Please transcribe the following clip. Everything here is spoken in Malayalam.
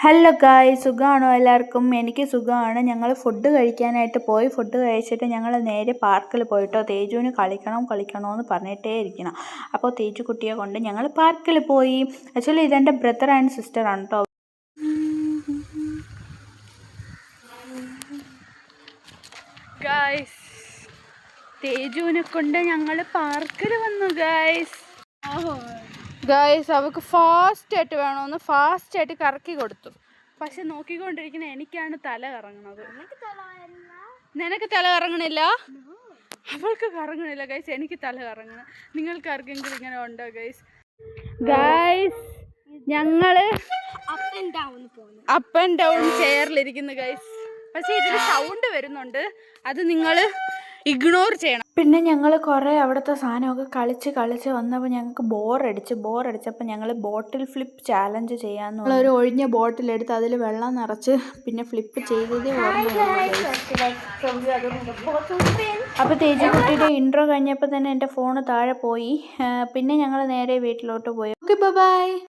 ഹലോ ഗായ്സ്, സുഖമാണോ എല്ലാവർക്കും? എനിക്ക് സുഖമാണ്. ഞങ്ങൾ ഫുഡ് കഴിക്കാനായിട്ട് പോയി. ഫുഡ് കഴിച്ചിട്ട് ഞങ്ങൾ നേരെ പാർക്കിൽ പോയിട്ടോ. തേജുവിന് കളിക്കണമെന്ന് പറഞ്ഞിട്ടേ ഇരിക്കണം. അപ്പോൾ തേജു കുട്ടിയെ കൊണ്ട് ഞങ്ങൾ പാർക്കിൽ പോയി. ആക്ച്വലി ഇതെൻ്റെ ബ്രദർ ആൻഡ് സിസ്റ്റർ ആണ് കേട്ടോ. ഗായ്സ്, തേജുവിനെ കൊണ്ട് ഞങ്ങൾ പാർക്കിൽ വന്നു ഗായ്സ്. അവൾക്ക് ഫാസ്റ്റായിട്ട് വേണമെന്ന് ഫാസ്റ്റായിട്ട് കറക്കി കൊടുത്തു. പക്ഷെ നോക്കിക്കൊണ്ടിരിക്കുന്ന എനിക്കാണ് തല കറങ്ങുന്നത്. നിനക്ക് തല കറങ്ങണില്ല? അവൾക്ക് കറങ്ങണില്ല ഗൈസ്, എനിക്ക് തല കറങ്ങണം. നിങ്ങൾക്ക് ആർക്കെങ്കിലും ഇങ്ങനെ ഉണ്ടോ ഗൈസ്? ഞങ്ങള് അപ്പ് ആൻഡ് ഡൗൺ ചെയറിലിരിക്കുന്നു ഗൈസ്. പക്ഷെ ഇതിൽ സൗണ്ട് വരുന്നുണ്ട്, അത് നിങ്ങൾ ഇഗ്നോർ ചെയ്യണം. പിന്നെ ഞങ്ങൾ കുറേ അവിടുത്തെ സാധനമൊക്കെ കളിച്ച് വന്നപ്പോൾ ഞങ്ങൾക്ക് ബോറടിച്ചപ്പോൾ ഞങ്ങൾ ബോട്ടിൽ ഫ്ലിപ്പ് ചാലഞ്ച് ചെയ്യാമെന്ന് പറഞ്ഞു. ഒരു ഒഴിഞ്ഞ ബോട്ടിലെടുത്ത് അതിൽ വെള്ളം നിറച്ച് പിന്നെ ഫ്ലിപ്പ് ചെയ്തതേ ഓർമ്മയുള്ളൂ. അപ്പോൾ തേജുകുട്ടിയുടെ ഇൻട്രോ കഴിഞ്ഞപ്പോൾ തന്നെ എൻ്റെ ഫോണ് താഴെ പോയി. പിന്നെ ഞങ്ങൾ നേരെ വീട്ടിലോട്ട് പോയി. Okay, by.